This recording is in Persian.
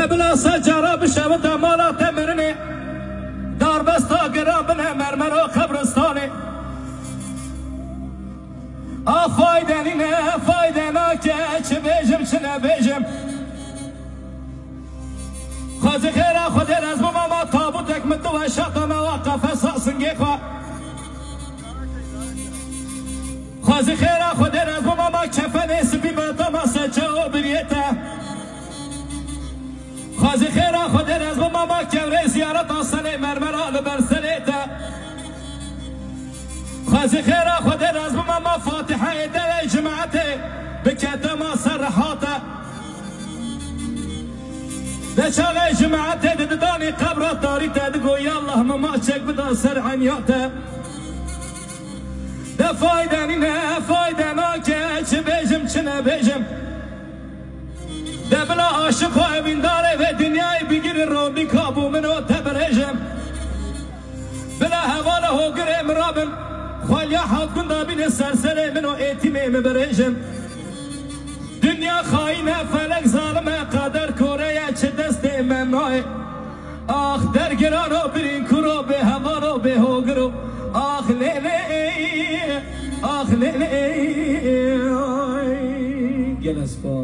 دبلا سجارة بشوت مالات مرني دار بستا قرابنا مرمرو خبرستاني فايدنا كيش بيجم شنا بيجم خوزي خيرا خودي رزم ماما تابوتك مدوها شاطة مواقف اساسنجي خوزي خيرا خودي رزم ماما كفني سبي بطما سجاو بريتا خوزي خيرا خودي رزم ماما كوري زيارة سنة مرمرا لبرسنيتا خوزي خيرا خودي رزم ماما فاتحة دلي جماعتي بكتما سرحاتا دشاغي جماعتي دداني قبرة داريتا دقو يالله ماما شك بدا سرعن ياتا ده فايدنا كيش بيجم چنا بيجم ده بلا عاشق و ابن داره و دنیای بگیر روندی کابو منو تبرجم بلا هواله هو گره مرابم خوالیا حد کنده بین سرسره منو ایتیمه مبرجم دنیا خاینه فلک ظالمه قدر کوره چه دست ممنوعه آخ در گرانو برین کرو به هوارو به هوگرو آخ لیلی گل اسفا